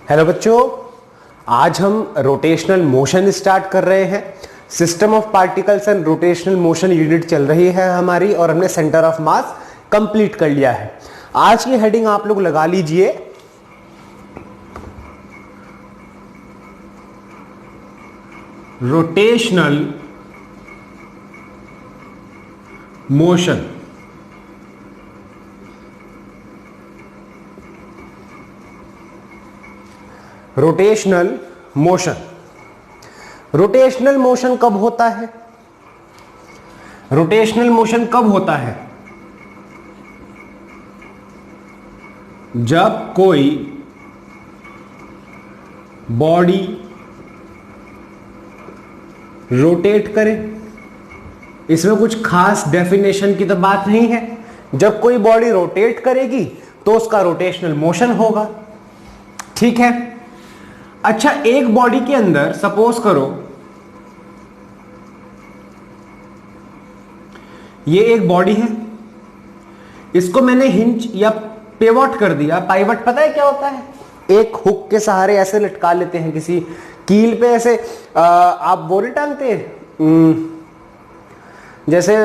Hello बच्चों, आज हम रोटेशनल मोशन स्टार्ट कर रहे हैं। System of particles and rotational motion unit चल रही है हमारी और हमने सेंटर ऑफ मास कंप्लीट कर लिया है। आज की हेडिंग आप लोग लगा लीजिए rotational motion. Rotational motion, rotational motion कब होता है? रोटेशनल मोशन कब होता है? जब कोई बॉडी रोटेट करे। इसमें कुछ खास डेफिनेशन की तो बात नहीं है। जब कोई बॉडी रोटेट करेगी तो उसका रोटेशनल मोशन होगा। ठीक है। अच्छा, एक बॉडी के अंदर सपोज करो ये एक बॉडी है, इसको मैंने हिंज या पिवट कर दिया। पाइवट पता है क्या होता है? एक हुक के सहारे ऐसे लटका लेते हैं किसी कील पे, ऐसे आप वो नहीं टांगते जैसे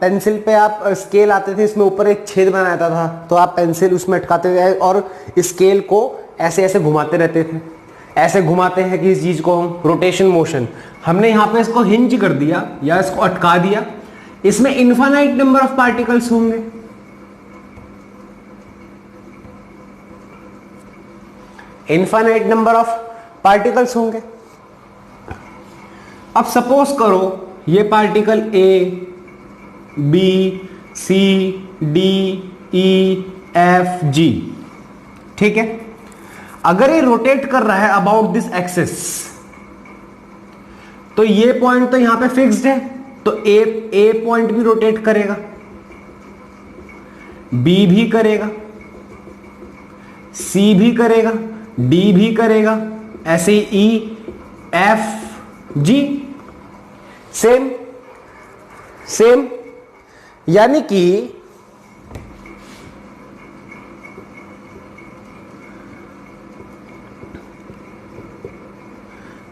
पेंसिल पे आप स्केल आते थे, इसमें ऊपर एक छेद बनाता था तो आप पेंसिल उसमें अटकाते थे और स्केल को ऐसे ऐसे घुमाते रहते थे। ऐसे घुमाते हैं कि इस चीज को हम रोटेशन मोशन। हमने यहां पे इसको हिंज कर दिया या इसको अटका दिया। इसमें इनफाइनाइट नंबर ऑफ पार्टिकल्स होंगे। इनफाइनाइट नंबर ऑफ पार्टिकल्स होंगे। अब सपोज करो ये particle A, B, C, D, E, F, G. ठीक है। अगर ये रोटेट कर रहा है अबाउट दिस एक्सिस तो ये पॉइंट तो यहां पे फिक्स्ड है, तो ए पॉइंट भी रोटेट करेगा, बी भी करेगा, सी भी करेगा, डी भी करेगा, ऐसे ई, एफ, जी सेम सेम। यानी कि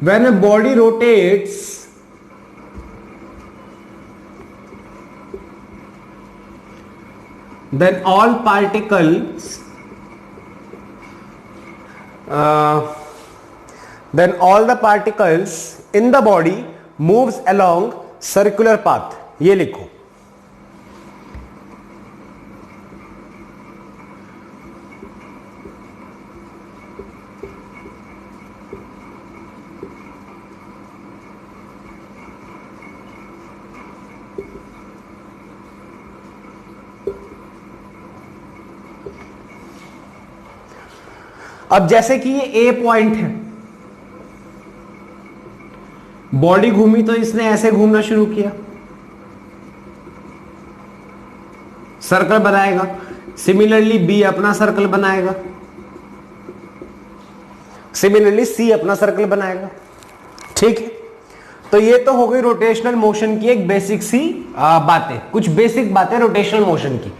when a body rotates, then all particles then all the particles in the body moves along circular path। ये लिखो। अब जैसे कि ये ए पॉइंट है, बॉडी घूमी तो इसने ऐसे घूमना शुरू किया, सर्कल बनाएगा। सिमिलरली बी अपना सर्कल बनाएगा, सिमिलरली सी अपना सर्कल बनाएगा। ठीक है। तो ये तो हो गई रोटेशनल मोशन की एक बेसिक सी बातें, कुछ बेसिक बातें रोटेशनल मोशन की।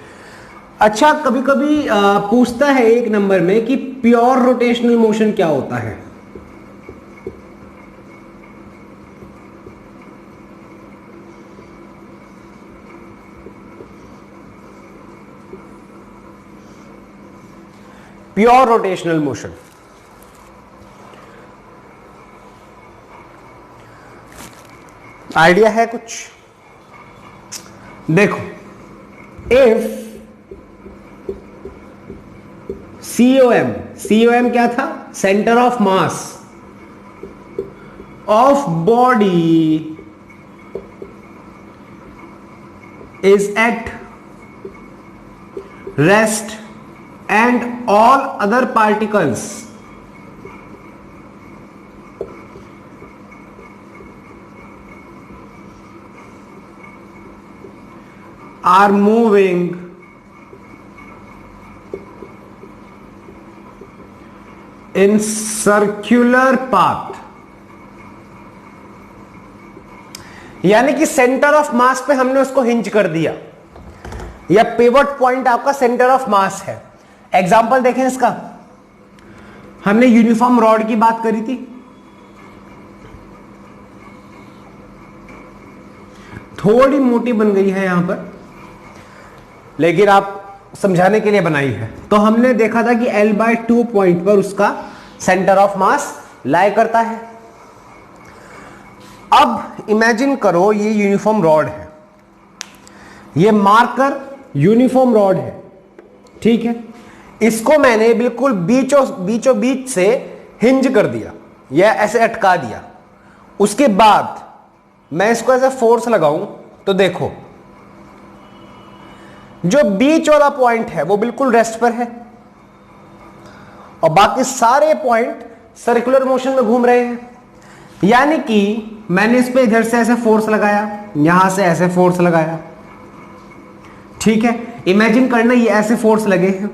अच्छा, कभी कभी पूछता है एक नंबर में कि प्योर रोटेशनल मोशन क्या होता है? प्योर रोटेशनल मोशन आइडिया है कुछ? देखो, इफ COM क्या था? Centre of mass of body is at rest and all other particles are moving in circular path. यानी कि सेंटर ऑफ मास पे हमने उसको हिंज कर दिया, या पिवट पॉइंट आपका सेंटर ऑफ मास है। एग्जाम्पल देखें इसका, हमने यूनिफॉर्म रॉड की बात करी थी, थोड़ी मोटी बन गई है यहां पर, लेकिन आप समझाने के लिए बनाई है। तो हमने देखा था कि L/2 पॉइंट पर उसका सेंटर ऑफ मास लाई करता है। अब इमेजिन करो ये यूनिफॉर्म रॉड है, ये मार्कर यूनिफॉर्म रॉड है, ठीक है। इसको मैंने बिल्कुल बीचों बीच से हिंज कर दिया या ऐसे अटका दिया। उसके बाद मैं इसको ऐसे फोर्स लगाऊं तो देखो जो बीच वाला पॉइंट है वो बिल्कुल रेस्ट पर है और बाकी सारे पॉइंट सर्कुलर मोशन में घूम रहे हैं। यानी कि मैंने इस पे इधर से ऐसे फोर्स लगाया, यहां से ऐसे फोर्स लगाया, ठीक है। इमेजिन करना ये ऐसे फोर्स लगे हैं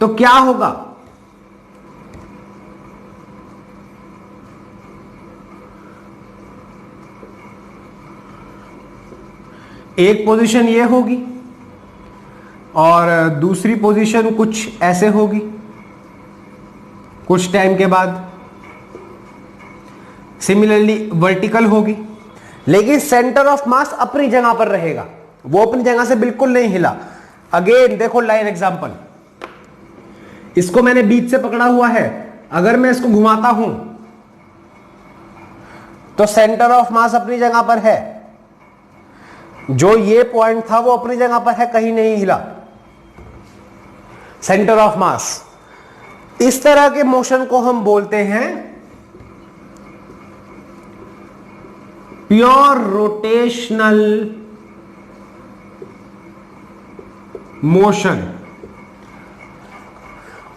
तो क्या होगा, एक पोजीशन ये होगी और दूसरी पोजीशन कुछ ऐसे होगी कुछ टाइम के बाद, सिमिलरली वर्टिकल होगी, लेकिन सेंटर ऑफ मास अपनी जगह पर रहेगा, वो अपनी जगह से बिल्कुल नहीं हिला। अगेन देखो लाइन एग्जांपल, इसको मैंने बीच से पकड़ा हुआ है, अगर मैं इसको घुमाता हूं तो सेंटर ऑफ मास अपनी जगह पर है, जो ये पॉइंट था वो अपनी जगह पर है, कहीं नहीं हिला, सेंटर ऑफ मास। इस तरह के मोशन को हम बोलते हैं प्योर रोटेशनल मोशन।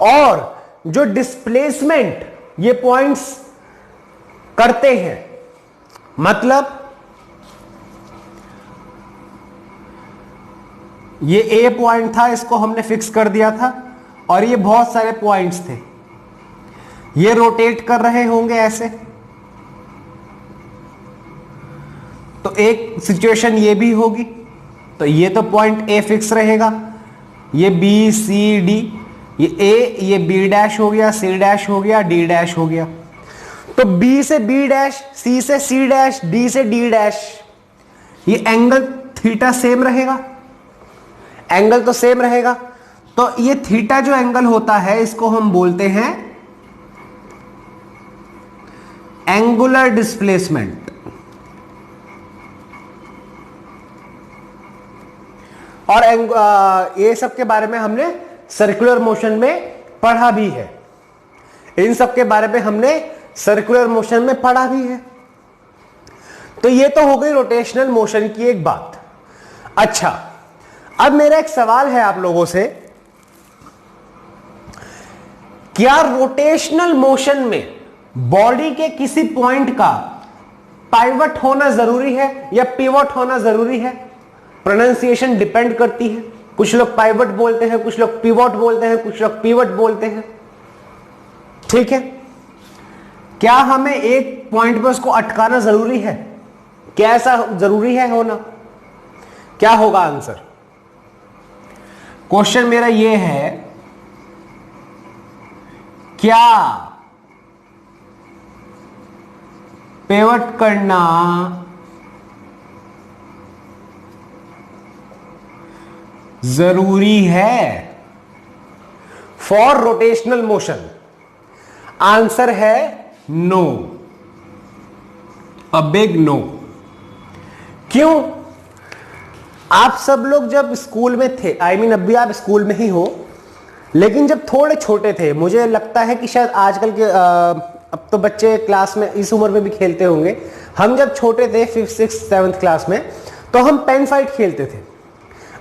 और जो डिस्प्लेसमेंट ये पॉइंट्स करते हैं, मतलब ये ए पॉइंट था, इसको हमने फिक्स कर दिया था और ये बहुत सारे पॉइंट्स थे, ये रोटेट कर रहे होंगे ऐसे। तो एक सिचुएशन ये भी होगी, तो ये तो पॉइंट ए फिक्स रहेगा, ये बी सी डी, ये ए, ये बी डैश हो गया, सी डैश हो गया, डी डैश हो गया। तो बी से बी डैश, सी से सी डैश, डी से डी डैश, ये एंगल थीटा सेम रहेगा, एंगल तो सेम रहेगा। तो ये थीटा जो एंगल होता है इसको हम बोलते हैं एंगुलर डिस्प्लेसमेंट। और ये सब के बारे में हमने सर्कुलर मोशन में पढ़ा भी है, इन सब के बारे में हमने सर्कुलर मोशन में पढ़ा भी है। तो ये तो हो गई रोटेशनल मोशन की एक बात। अच्छा, अब मेरा एक सवाल है आप लोगों से, क्या रोटेशनल मोशन में बॉडी के किसी पॉइंट का पाइवट होना जरूरी है या पिवट होना जरूरी है? प्रोनाउंसिएशन डिपेंड करती है, कुछ लोग पाइवट बोलते हैं, कुछ लोग पिवट बोलते हैं, कुछ लोग पिवट बोलते हैं, ठीक है। क्या हमें एक पॉइंट पर उसको अटकाना जरूरी है? क्या ऐसा जरूरी है होना? क्या होगा आंसर? क्वेश्चन मेरा यह है, क्या पिवट करना जरूरी है फॉर रोटेशनल मोशन? आंसर है नो, अ बिग नो। क्यों? आप सब लोग जब स्कूल में थे, आई मीन अभी आप स्कूल में ही हो, लेकिन जब थोड़े छोटे थे, मुझे लगता है कि शायद आजकल के अब तो बच्चे क्लास में इस उम्र में भी खेलते होंगे, हम जब छोटे थे 5th 6th 7th क्लास में, तो हम पेन फाइट खेलते थे।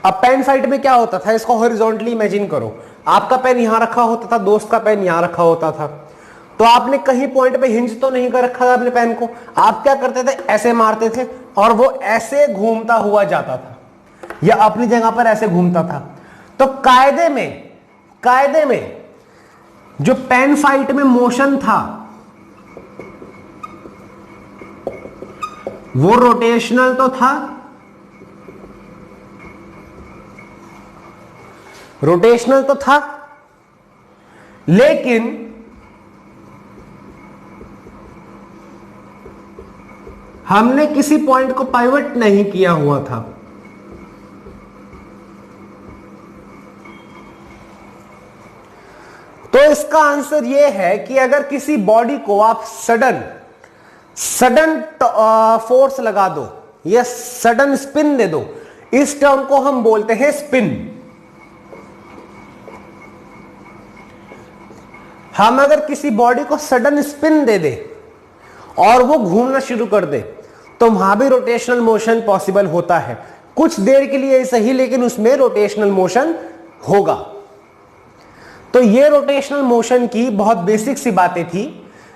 अब पेन फाइट में क्या होता था, इसको हॉरिजॉन्टली इमेजिन करो, आपका पेन यहां रखा होता था, दोस्त का पेन यहां रखा होता था, तो आपने कहीं पॉइंट पे हिंज तो नहीं कर रखा था अपने पेन को, आप क्या करते थे, ऐसे मारते थे और वो ऐसे घूमता हुआ जाता था या अपनी जगह पर ऐसे घूमता था। तो कायदे में जो पेन फाइट में मोशन था वो रोटेशनल तो था, लेकिन हमने किसी पॉइंट को पाइवट नहीं किया हुआ था। तो इसका आंसर यह है कि अगर किसी बॉडी को आप सडन फोर्स लगा दो या सडन स्पिन दे दो, इस टर्म को हम बोलते हैं स्पिन। हम अगर किसी बॉडी को सडन स्पिन दे दे और वो घूमना शुरू कर दे तो वहां भी रोटेशनल मोशन पॉसिबल होता है, कुछ देर के लिए सही, लेकिन उसमें रोटेशनल मोशन होगा। तो ये रोटेशनल मोशन की बहुत बेसिक सी बातें थी।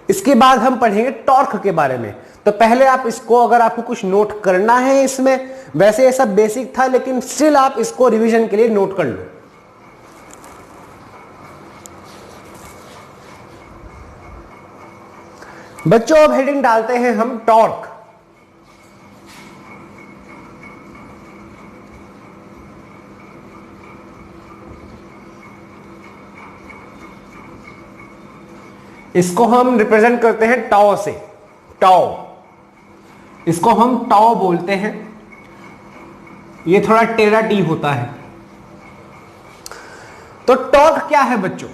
इसके बाद हम पढ़ेंगे टॉर्क के बारे में। तो पहले आप इसको, अगर आपको कुछ नोट करना है इसमें, वैसे ये सब बेसिक था लेकिन स्टिल आप इसको रिवीजन के लिए नोट कर लो। बच्चों अब हेडिंग डालते हैं हम टॉर्क। इसको हम रिप्रेजेंट करते हैं टाओ से, टाओ, इसको हम टाओ बोलते हैं। ये थोड़ा टेढ़ा टी होता है। तो टॉर्क क्या है बच्चों?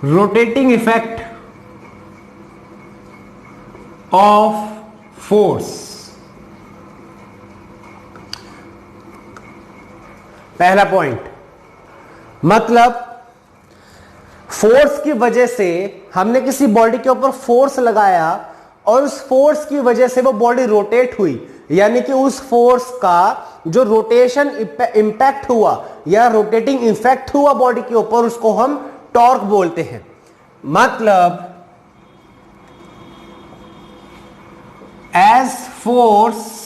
Rotating effect of force. पहला पॉइंट, मतलब फोर्स की वजह से हमने किसी बॉडी के ऊपर फोर्स लगाया और उस फोर्स की वजह से वो बॉडी रोटेट हुई, यानी कि उस फोर्स का जो रोटेशन इंपैक्ट हुआ या रोटेटिंग इफेक्ट हुआ बॉडी के ऊपर, उसको हम टॉर्क बोलते हैं। मतलब as force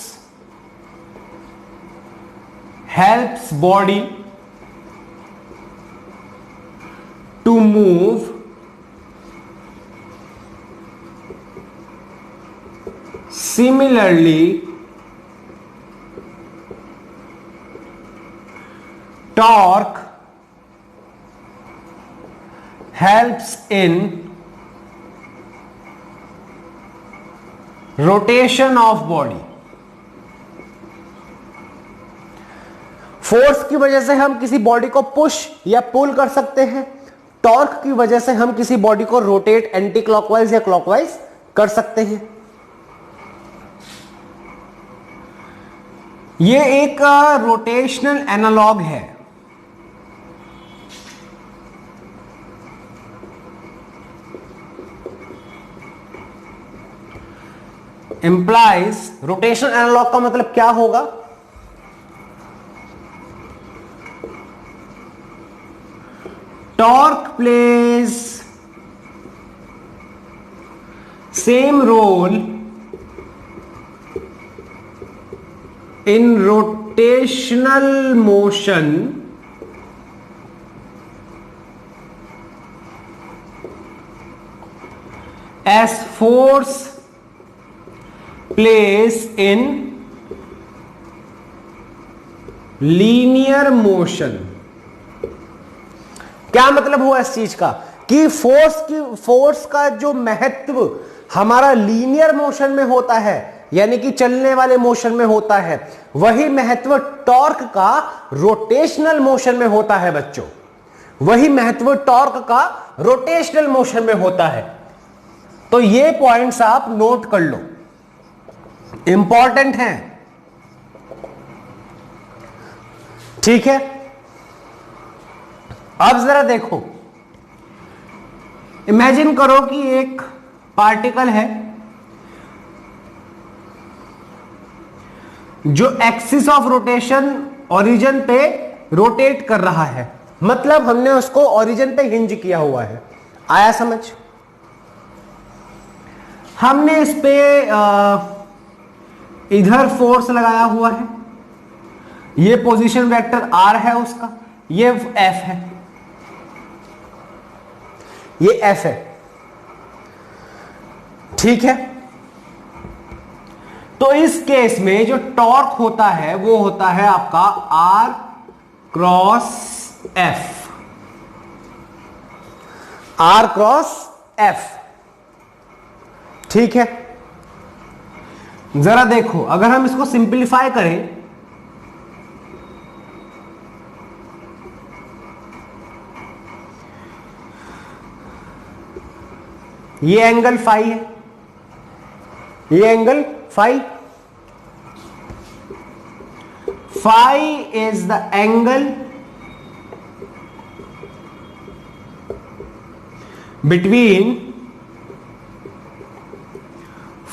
helps body to move, similarly torque helps in rotation of body। Force की वजह से हम किसी बॉडी को पुश या पुल कर सकते हैं, टॉर्क की वजह से हम किसी बॉडी को रोटेट एंटी क्लॉकवाइज या क्लॉकवाइज कर सकते हैं। यह एक रोटेशनल एनालॉग है। इंप्लाइज, रोटेशनल एनालॉग का मतलब क्या होगा? Torque plays same role in rotational motion as force plays in linear motion। क्या मतलब हुआ इस चीज का कि फोर्स का जो महत्व हमारा लीनियर मोशन में होता है, यानी कि चलने वाले मोशन में होता है, वही महत्व टॉर्क का रोटेशनल मोशन में होता है बच्चों। वही महत्व टॉर्क का रोटेशनल मोशन में होता है। तो ये पॉइंट्स आप नोट कर लो, इंपॉर्टेंट हैं, ठीक है। अब जरा देखो, इमेजिन करो कि एक पार्टिकल है जो एक्सिस ऑफ रोटेशन ओरिजिन पे रोटेट कर रहा है, मतलब हमने उसको ओरिजिन पे हिंज किया हुआ है। आया समझ? हमने इस पे इधर फोर्स लगाया हुआ है, ये पोजीशन वेक्टर आर है उसका, ये एफ है, ये एफ है, ठीक है। तो इस केस में जो टॉर्क होता है वो होता है आपका R cross F. R cross F. ठीक है, जरा देखो अगर हम इसको सिंप्लीफाई करें, ये एंगल फाई है, ये angle phi, phi is the angle between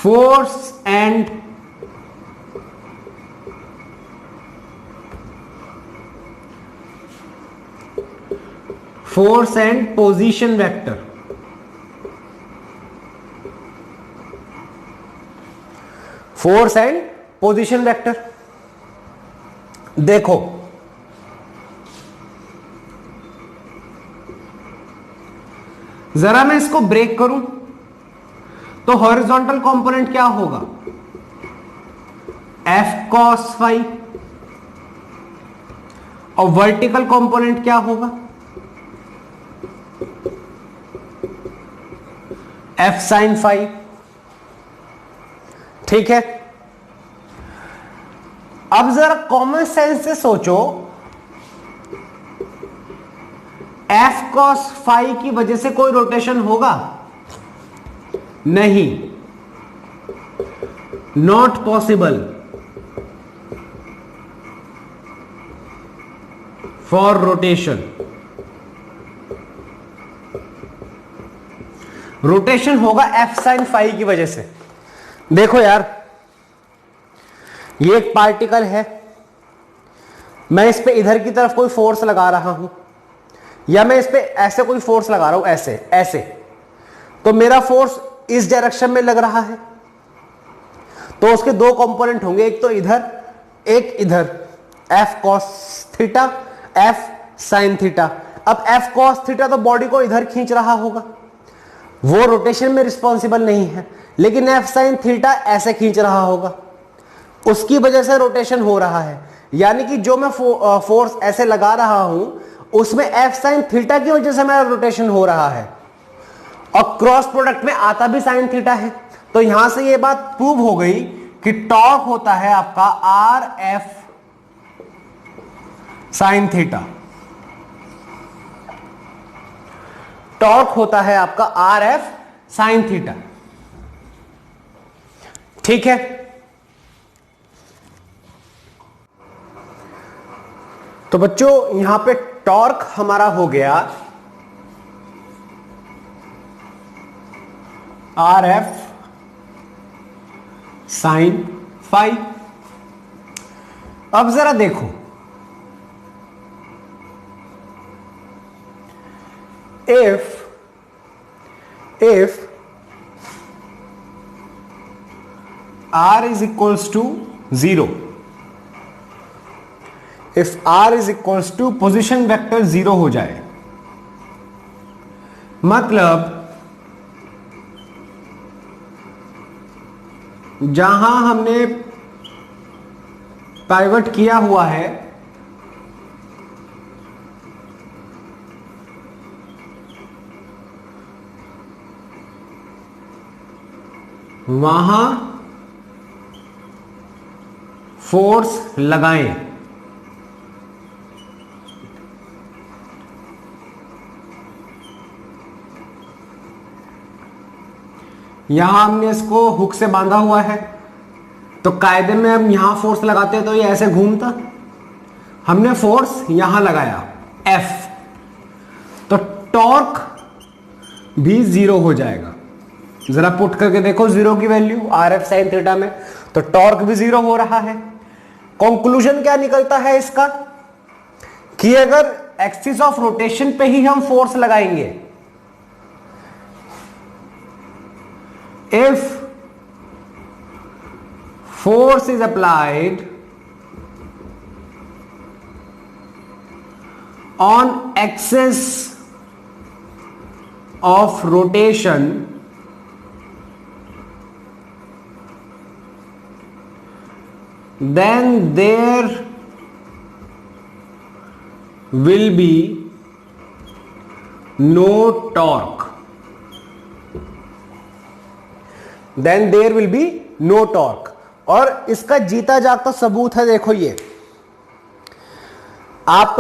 force and position vector। Force and position vector. देखो जरा मैं इसको ब्रेक करूं तो हॉरिजॉन्टल कंपोनेंट क्या होगा, एफ कॉस फाई, और वर्टिकल कंपोनेंट क्या होगा, एफ साइन फाई। ठीक है, अब जरा कॉमन सेंस से सोचो, एफ कॉस फाई की वजह से कोई रोटेशन होगा नहीं, not possible for rotation. Rotation होगा एफ साइन फाई की वजह से। देखो यार, ये एक पार्टिकल है, मैं इस पे इधर की तरफ कोई फोर्स लगा रहा हूं, या मैं इस पे ऐसे कोई फोर्स लगा रहा हूं, ऐसे ऐसे, तो मेरा फोर्स इस डायरेक्शन में लग रहा है, तो उसके दो कंपोनेंट होंगे, एक तो इधर एक इधर, F cos theta, F sine theta. अब एफ कॉस थीटा तो बॉडी को इधर खींच रहा होगा, वो रोटेशन में रिस्पॉन्सिबल नहीं है, लेकिन एफ साइन थीटा ऐसे खींच रहा होगा, उसकी वजह से रोटेशन हो रहा है। यानी कि जो मैं फोर्स ऐसे लगा रहा हूं उसमें एफ साइन थीटा की वजह से मेरा रोटेशन हो रहा है, और क्रॉस प्रोडक्ट में आता भी साइन थीटा है। तो यहां से ये बात प्रूव हो गई कि टॉर्क होता है आपका R F sine theta. Torque होता है आपका आर एफ साइन थीटा। ठीक है, तो बच्चों यहां पे टॉर्क हमारा हो गया आर एफ साइन फाई। अब जरा देखो, if r is equals to 0, if r is equals to position vector 0 हो जाए, मतलब जहां हमने पाइवट किया हुआ है वहां फोर्स लगाएं। यहां हमने इसको हुक से बांधा हुआ है, तो कायदे में हम यहां फोर्स लगाते तो ये ऐसे घूमता, हमने फोर्स यहां लगाया F, तो टॉर्क भी 0 हो जाएगा। जरा पुट करके देखो 0 की value R F sine theta में, तो टॉर्क भी 0 हो रहा है। कंक्लूजन क्या निकलता है इसका, कि अगर एक्सिस ऑफ रोटेशन पे ही हम फोर्स लगाएंगे, if force is applied on axis of rotation, then there will be no torque, then there will be no torque. और इसका जीता जागता सबूत है, देखो ये आप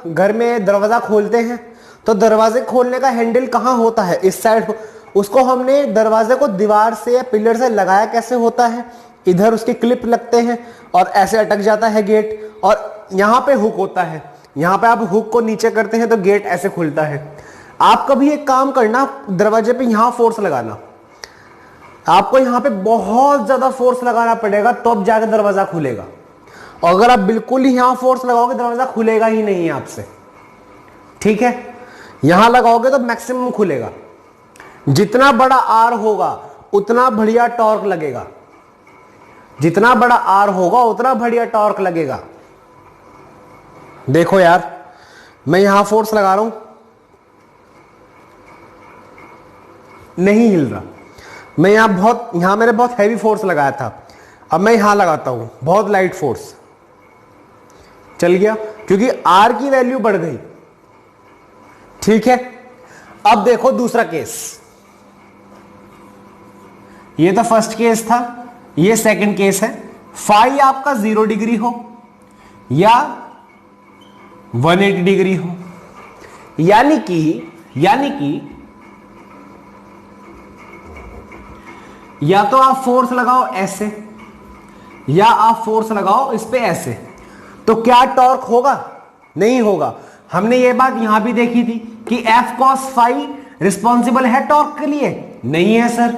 घर में दरवाजा खोलते हैं तो दरवाजे खोलने का हैंडल कहां होता है, इस साइड। उसको हमने दरवाजे को दीवार से या पिलर से लगाया कैसे होता है, इधर उसके क्लिप लगते हैं और ऐसे अटक जाता है गेट, और यहां पे हुक होता है, यहां पे आप हुक को नीचे करते हैं तो गेट ऐसे खुलता है। आप कभी एक काम करना, दरवाजे पे यहां फोर्स लगाना, आपको यहां पे बहुत ज्यादा फोर्स लगाना पड़ेगा तो अब जाके दरवाजा खुलेगा, और अगर आप बिल्कुल ही यहां फोर्स लगाओगे दरवाजा खुलेगा ही नहीं आपसे, ठीक है। यहां लगाओगे तो मैक्सिमम खुलेगा, जितना बड़ा आर होगा उतना बढ़िया टॉर्क लगेगा, जितना बड़ा आर होगा उतना बढ़िया टॉर्क लगेगा। देखो यार, मैं यहां फोर्स लगा रहा हूं, नहीं हिल रहा। मैं यहां मैंने बहुत हैवी फोर्स लगाया था, अब मैं यहां लगाता हूं बहुत लाइट फोर्स, चल गया, क्योंकि आर की वैल्यू बढ़ गई, ठीक है। अब देखो दूसरा केस, ये तो फर्स्ट केस था, ये सेकंड केस है। फाई आपका 0 डिग्री हो या 180 डिग्री हो, यानी कि या तो आप फोर्स लगाओ ऐसे या आप फोर्स लगाओ इस पे ऐसे, तो क्या टॉर्क होगा? नहीं होगा। हमने ये बात यहां भी देखी थी कि F cos फाई रिस्पॉन्सिबल है टॉर्क के लिए, नहीं है सर।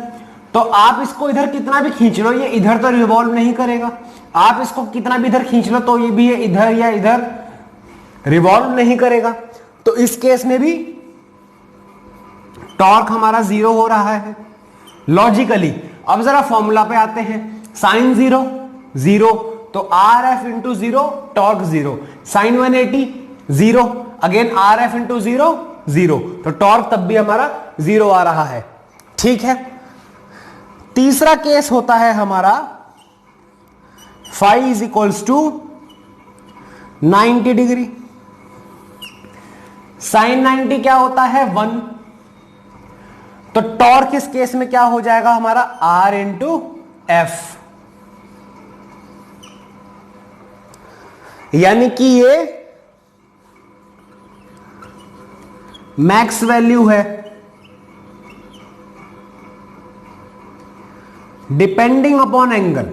तो आप इसको इधर कितना भी खींच लो, ये इधर तो रिवॉल्व नहीं करेगा। आप इसको कितना भी इधर खींच लो तो ये भी है इधर या इधर रिवॉल्व नहीं करेगा। तो इस केस में भी टॉर्क हमारा 0 हो रहा है लॉजिकली। अब जरा फॉर्मूला पे आते हैं, साइन 0 0, तो R F into 0 torque 0, sine 180 0, again R F into 0 0, तो टॉर्क तब भी हमारा 0 आ रहा है, ठीक है। तीसरा केस होता है हमारा phi is equals to 90 degree, sine 90 क्या होता है 1, तो टॉर्क इस केस में क्या हो जाएगा हमारा आर इंटू एफ, यानी कि ये मैक्स वैल्यू है डिपेंडिंग अपॉन एंगल।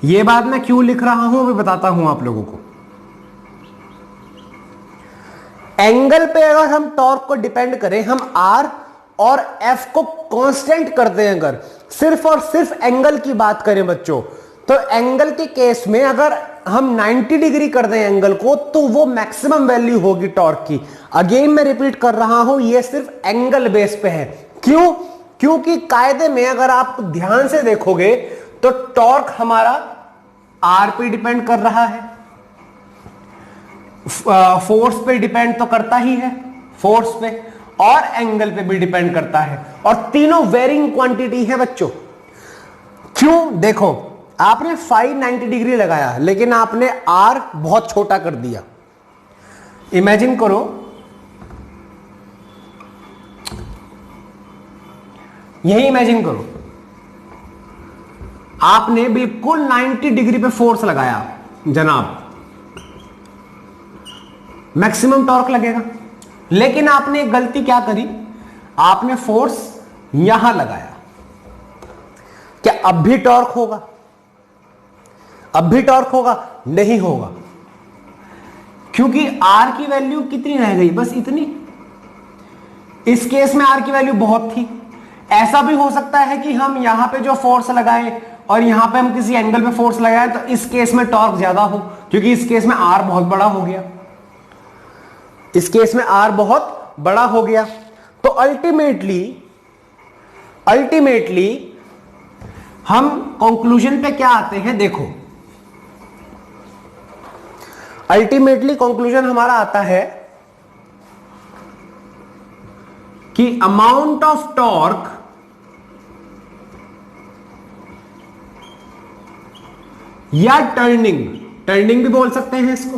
ये बात मैं क्यों लिख रहा हूं अभी बताता हूं आप लोगों को। एंगल पे अगर हम टॉर्क को डिपेंड करें, हम आर और एफ को कांस्टेंट करते हैं, अगर सिर्फ और सिर्फ एंगल की बात करें बच्चों, तो एंगल के केस में अगर हम 90 डिग्री कर दें एंगल को तो वो मैक्सिमम वैल्यू होगी टॉर्क की। अगेन मैं रिपीट कर रहा हूं, ये सिर्फ एंगल बेस पे है। क्यों? क्योंकि कायदे में अगर आप ध्यान से देखोगे तो टॉर्क हमारा आर पे डिपेंड कर रहा है, फोर्स पे डिपेंड तो करता ही है, फोर्स पे और एंगल पे भी डिपेंड करता है, और तीनों वेरिंग क्वांटिटी है बच्चों। क्यों? देखो, आपने फाई 90 डिग्री लगाया लेकिन आपने आर बहुत छोटा कर दिया। इमेजिन करो, यही इमेजिन करो, आपने बिल्कुल 90 डिग्री पे फोर्स लगाया जनाब, मैक्सिमम टॉर्क लगेगा। लेकिन आपने एक गलती क्या करी, आपने फोर्स यहां लगाया। क्या अब भी टॉर्क होगा? अब भी टॉर्क होगा? नहीं होगा, क्योंकि आर की वैल्यू कितनी रह गई, बस इतनी। इस केस में आर की वैल्यू बहुत थी। ऐसा भी हो सकता है कि हम यहां पे जो फोर्स लगाएं और यहां पे हम किसी एंगल पे फोर्स लगाएं तो इस केस में टॉर्क ज्यादा हो, क्योंकि इस केस में आर बहुत बड़ा हो गया, इस केस में आर बहुत बड़ा हो गया। तो अल्टीमेटली हम कंक्लूजन पे क्या आते हैं, देखो अल्टीमेटली कंक्लूजन हमारा आता है कि अमाउंट ऑफ टॉर्क या टर्निंग भी बोल सकते हैं इसको,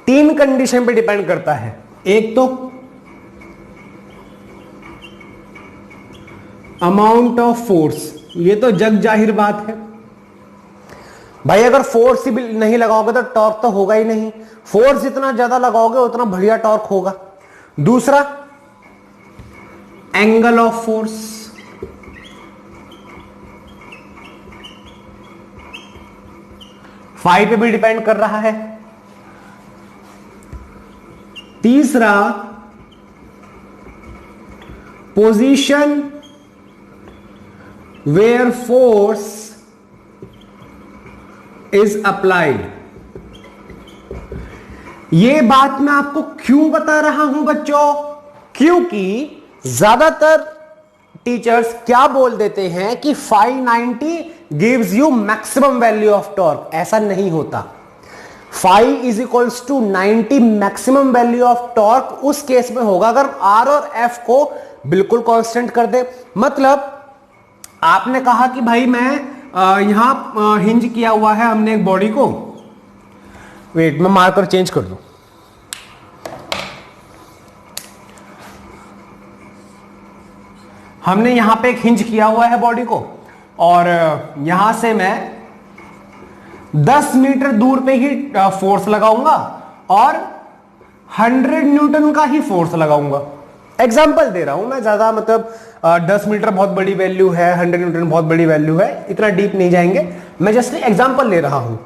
तीन कंडीशन पे डिपेंड करता है। एक तो अमाउंट ऑफ फोर्स, ये तो जग जाहिर बात है भाई, अगर फोर्स ही नहीं लगाओगे तो टॉर्क तो होगा ही नहीं। फोर्स जितना ज्यादा लगाओगे उतना बढ़िया टॉर्क होगा। दूसरा एंगल ऑफ फोर्स, फाई पे भी डिपेंड कर रहा है। तीसरा position where force is applied. ये बात मैं आपको क्यों बता रहा हूं बच्चों, क्योंकि ज्यादातर टीचर्स क्या बोल देते हैं कि 590 gives you maximum value of torque. ऐसा नहीं होता। 5 is equals to 90 maximum value of torque उस केस में होगा अगर आर और एफ को बिल्कुल कांस्टेंट कर दे। मतलब आपने कहा कि भाई मैं यहां हिंज किया हुआ है हमने एक बॉडी को, वेट मैं मार्कर चेंज कर दूं, हमने यहां पे एक हिंज किया हुआ है बॉडी को और यहां से मैं 10 मीटर दूर पे ही फोर्स लगाऊंगा और 100 न्यूटन का ही फोर्स लगाऊंगा। एग्जांपल दे रहा हूं मैं, ज्यादा मतलब 10 मीटर बहुत बड़ी वैल्यू है, 100 न्यूटन बहुत बड़ी वैल्यू है, इतना डीप नहीं जाएंगे, मैं जस्ट एग्जांपल ले रहा हूं।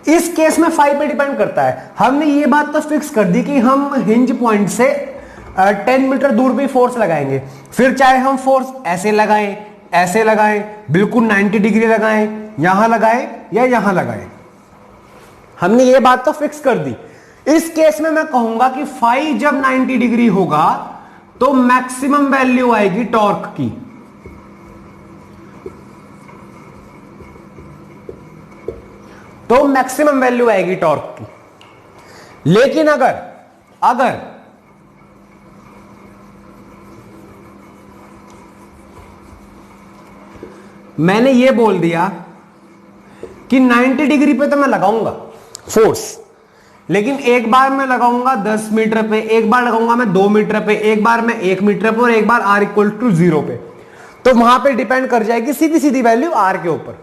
इस केस में 5 पे डिपेंड करता है। हमने ये बात तो फिक्स कर दी कि हम हिंज पॉइंट से 10 मीटर दूर भी फोर्स लगाएंगे, फिर चाहे हम फोर्स ऐसे लगाएं, ऐसे लगाएं, बिल्कुल 90 डिग्री लगाएं, यहां लगाएं या यहां लगाएं, हमने ये बात तो फिक्स कर दी। इस केस में मैं कहूंगा कि फाई जब 90 डिग्री होगा तो मैक्सिमम वैल्यू आएगी टॉर्क की। तो मैक्सिमम वैल्यू आएगी टॉर्क की। लेकिन अगर मैंने ये बोल दिया कि 90 डिग्री पे तो मैं लगाऊंगा फोर्स, लेकिन एक बार मैं लगाऊंगा 10 मीटर पे, एक बार लगाऊंगा मैं 2 मीटर पे, एक बार मैं 1 मीटर पे और एक बार r इक्वल टू 0 पे, तो वहां पे डिपेंड कर जाएगी सीधी सीधी वैल्यू r के ऊपर।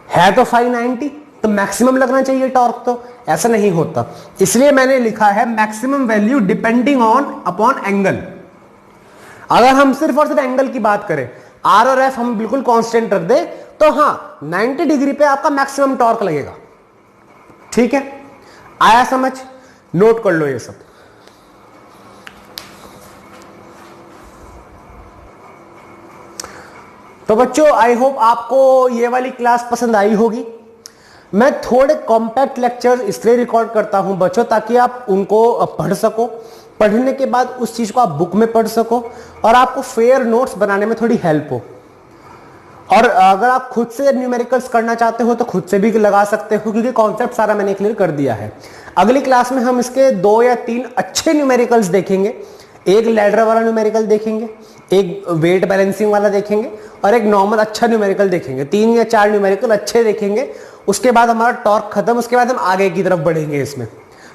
है तो 590 तो मैक्सिमम लगना चाहिए टॉर्क, तो ऐसा नहीं होता। इसलिए मैंने लिखा है maximum value depending on upon angle. अगर हम सिर्फ और सिर्फ एंगल की बात करें, r और f हम बिल्कुल कांस्टेंट रख दे, तो हां 90 डिग्री पे आपका मैक्सिमम टॉर्क लगेगा। ठीक है, आया समझ? नोट कर लो ये सब। तो बच्चों आई होप आपको ये वाली क्लास पसंद आई होगी। मैं थोड़े कॉम्पैक्ट लेक्चर इसलिए रिकॉर्ड करता हूं बच्चों ताकि आप उनको पढ़ सको, पढ़ने के बाद उस चीज को आप बुक में पढ़ सको और आपको फेयर नोट्स बनाने में थोड़ी हेल्प हो। और अगर आप खुद से न्यूमेरिकल्स करना चाहते हो तो खुद से भी लगा सकते हो, क्योंकि कॉन्सेप्ट सारा मैंने क्लियर कर दिया है। अगली क्लास में हम इसके 2 या 3 अच्छे न्यूमेरिकल्स देखेंगे। एक लैडर वाला न्यूमेरिकल देखेंगे, एक वेट बैलेंसिंग वाला देखेंगे और एक नॉर्मल अच्छा न्यूमेरिकल देखेंगे। 3 या 4 न्यूमेरिकल अच्छे देखेंगे, उसके बाद हमारा टॉर्क खत्म, उसके बाद हम आगे की तरफ बढ़ेंगे इसमें।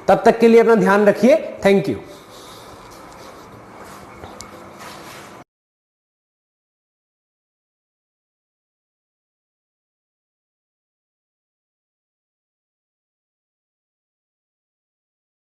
तब तक के लिए अपना ध्यान रखिए। Thank you.